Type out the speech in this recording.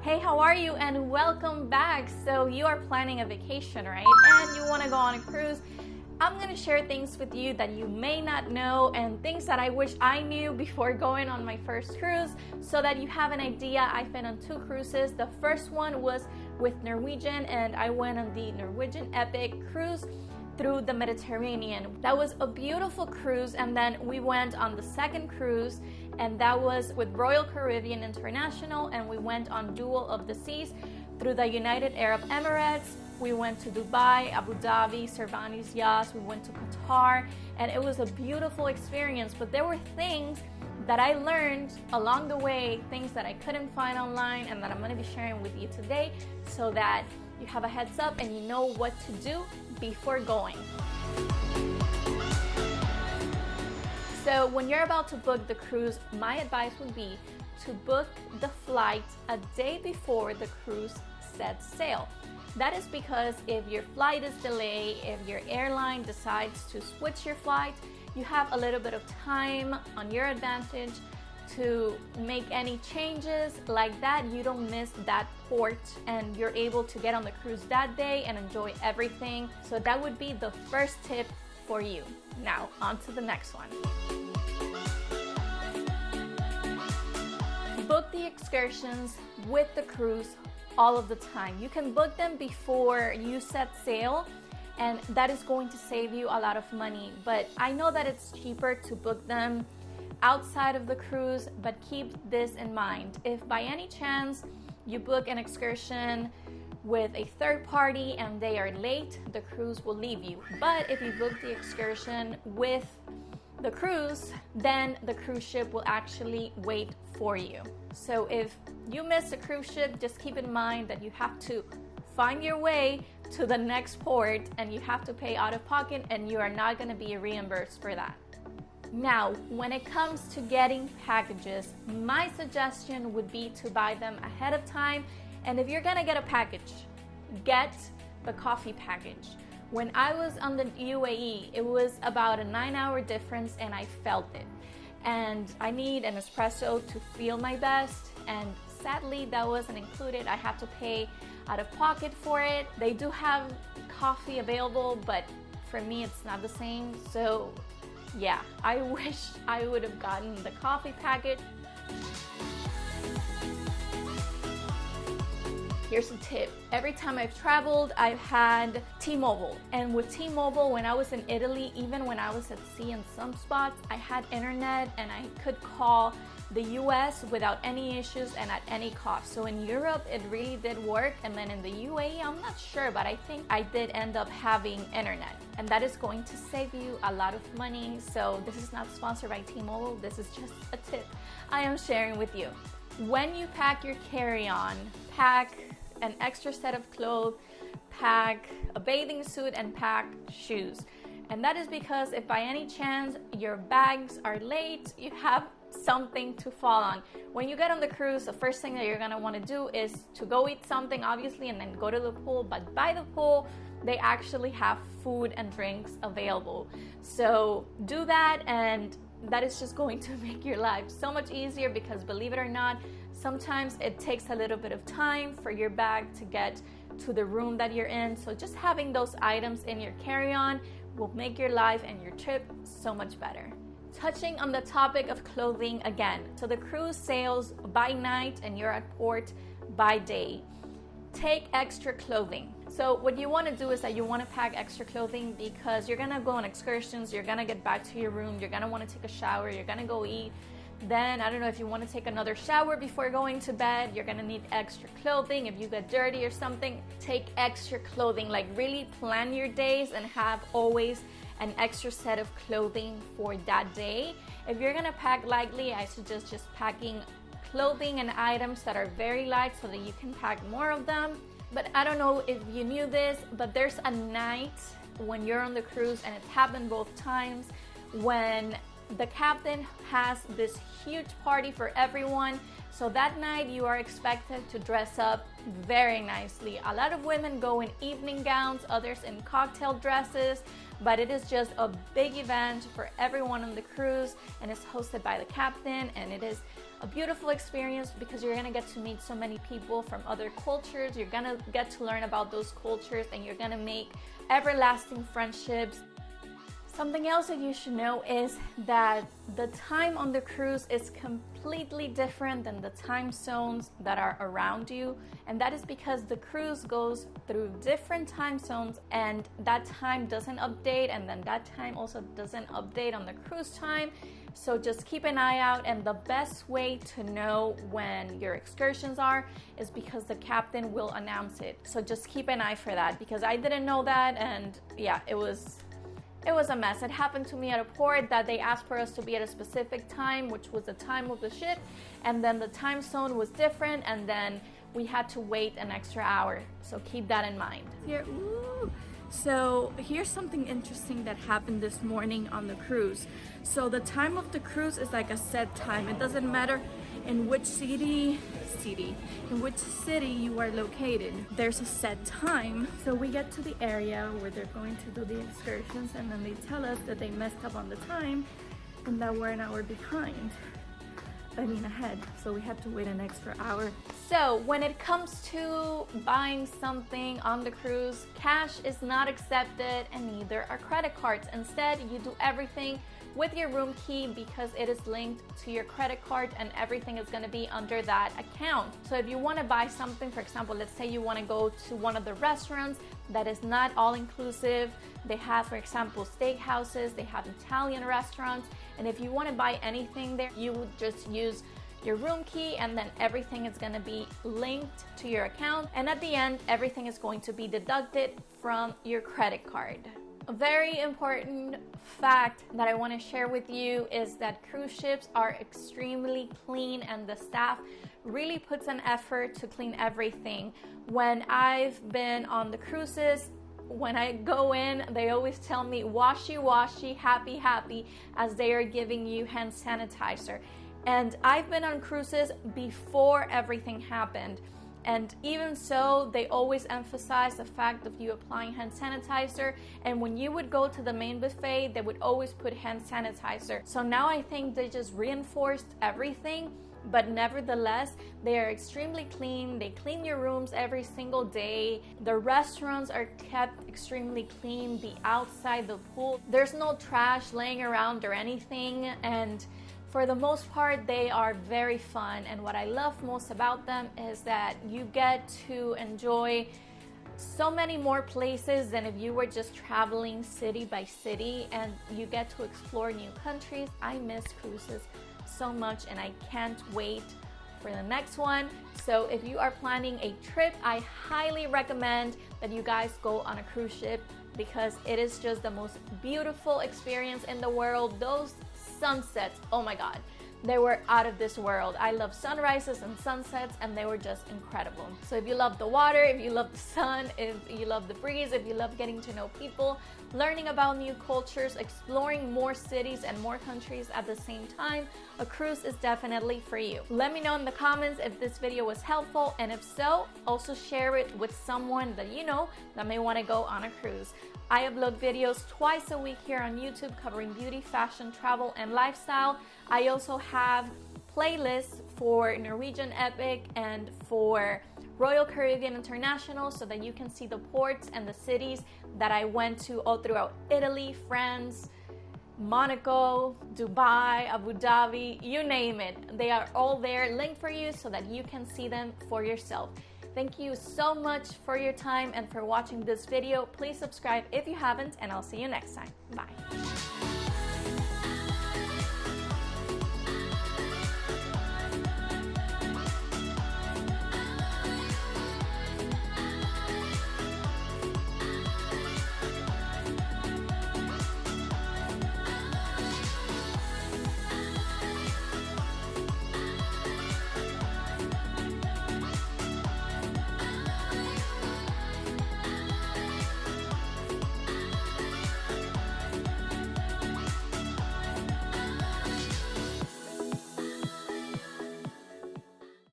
Hey, how are you? And welcome back. So you are planning a vacation, right? And you want to go on a cruise. I'm going to share things with you that you may not know and things that I wish I knew before going on my first cruise so that you have an idea. I've been on 2 cruises. The first one was with Norwegian and I went on the Norwegian Epic cruise through the Mediterranean. That was a beautiful cruise, and then we went on the second cruise, and that was with Royal Caribbean International, and we went on Duel of the Seas through the United Arab Emirates. We went to Dubai, Abu Dhabi, Cervantes Yachts, we went to Qatar, and it was a beautiful experience, but there were things that I learned along the way, things that I couldn't find online and that I'm going to be sharing with you today so that you have a heads up and you know what to do before going. So when you're about to book the cruise, my advice would be to book the flight a day before the cruise sets sail. That is because if your flight is delayed, if your airline decides to switch your flight, you have a little bit of time on your advantage to make any changes like that. You don't miss that port and you're able to get on the cruise that day and enjoy everything. So that would be the first tip for you. Now on to the next one. Book the excursions with the cruise all of the time. You can book them before you set sail, and that is going to save you a lot of money. But I know that it's cheaper to book them outside of the cruise, but keep this in mind. If by any chance you book an excursion with a third party and they are late, the cruise will leave you. But if you book the excursion with the cruise, then the cruise ship will actually wait for you. So if you miss a cruise ship, just keep in mind that you have to find your way to the next port and you have to pay out of pocket, and you are not going to be reimbursed for that. Now, when it comes to getting packages, my suggestion would be to buy them ahead of time. And if you're gonna get a package, get the coffee package. When I was on the UAE, it was about a 9-hour difference and I felt it. And I need an espresso to feel my best. And sadly, that wasn't included. I have to pay out of pocket for it. They do have coffee available, but for me, it's not the same. So yeah, I wish I would have gotten the coffee package. Here's a tip. Every time I've traveled, I've had T-Mobile. And with T-Mobile, when I was in Italy, even when I was at sea in some spots, I had internet and I could call the US without any issues and at any cost. So in Europe, it really did work. And then in the UAE, I'm not sure, but I think I did end up having internet. And that is going to save you a lot of money. So this is not sponsored by T-Mobile. This is just a tip I am sharing with you. When you pack your carry-on, pack an extra set of clothes, pack a bathing suit, and pack shoes. And that is because if by any chance your bags are late, you have something to fall on. When you get on the cruise, the first thing that you're gonna wanna do is to go eat something, obviously, and then go to the pool. But by the pool, they actually have food and drinks available. So do that, and that is just going to make your life so much easier because, believe it or not, sometimes it takes a little bit of time for your bag to get to the room that you're in. So just having those items in your carry-on will make your life and your trip so much better. Touching on the topic of clothing again. So the cruise sails by night and you're at port by day. Take extra clothing. So what you want to do is that you want to pack extra clothing because you're going to go on excursions, you're going to get back to your room, you're going to want to take a shower, you're going to go eat. Then, I don't know, if you want to take another shower before going to bed, you're going to need extra clothing. If you get dirty or something, take extra clothing. Like, really plan your days and have always an extra set of clothing for that day. If you're going to pack lightly, I suggest just packing clothing and items that are very light so that you can pack more of them. But I don't know if you knew this, but there's a night when you're on the cruise, and it's happened both times, when the captain has this huge party for everyone. So that night you are expected to dress up very nicely. A lot of women go in evening gowns, others in cocktail dresses, but it is just a big event for everyone on the cruise, and it's hosted by the captain, and it is a beautiful experience because you're gonna get to meet so many people from other cultures. You're gonna get to learn about those cultures, and you're gonna make everlasting friendships. Something else that you should know is that the time on the cruise is completely different than the time zones that are around you, and that is because the cruise goes through different time zones, and that time doesn't update, and then that time also doesn't update on the cruise time. So just keep an eye out, and the best way to know when your excursions are is because the captain will announce it. So just keep an eye for that, because I didn't know that, and yeah, it was a mess. It happened to me at a port that they asked for us to be at a specific time, which was the time of the ship, and then the time zone was different, and then we had to wait an extra hour. So keep that in mind. So here's something interesting that happened this morning on the cruise. So the time of the cruise is like a set time. It doesn't matter in which city you are located. There's a set time. So we get to the area where they're going to do the excursions, and then they tell us that they messed up on the time and that we're an hour behind. Ahead, so we had to wait an extra hour. So when it comes to buying something on the cruise, cash is not accepted, and neither are credit cards. Instead, you do everything with your room key because it is linked to your credit card, and everything is going to be under that account. So if you want to buy something, for example, let's say you want to go to one of the restaurants that is not all inclusive. They have, for example, steakhouses, they have Italian restaurants, and if you want to buy anything there, you would just use your room key, and then everything is going to be linked to your account, and at the end everything is going to be deducted from your credit card. A very important fact that I want to share with you is that cruise ships are extremely clean, and the staff really puts an effort to clean everything. When I've been on the cruises, when I go in, they always tell me washy washy, happy happy, as they are giving you hand sanitizer. And I've been on cruises before everything happened, and even so, they always emphasize the fact of you applying hand sanitizer, and when you would go to the main buffet, they would always put hand sanitizer. So now I think they just reinforced everything, but nevertheless, they are extremely clean. They clean your rooms every single day. The restaurants are kept extremely clean. The outside, the pool, there's no trash laying around or anything, and for the most part, they are very fun. And what I love most about them is that you get to enjoy so many more places than if you were just traveling city by city, and you get to explore new countries. I miss cruises so much, and I can't wait for the next one. So if you are planning a trip, I highly recommend that you guys go on a cruise ship, because it is just the most beautiful experience in the world. Those sunsets, oh my god, they were out of this world. I love sunrises and sunsets, and they were just incredible. So if you love the water, if you love the sun, if you love the breeze, if you love getting to know people, learning about new cultures, exploring more cities and more countries at the same time, a cruise is definitely for you. Let me know in the comments if this video was helpful, and if so, also share it with someone that you know that may want to go on a cruise. I upload videos twice a week here on YouTube covering beauty, fashion, travel, and lifestyle. I also have playlists for Norwegian Epic and for Royal Caribbean International, so that you can see the ports and the cities that I went to all throughout Italy, France, Monaco, Dubai, Abu Dhabi, you name it. They are all there linked for you so that you can see them for yourself. Thank you so much for your time and for watching this video. Please subscribe if you haven't, and I'll see you next time. Bye.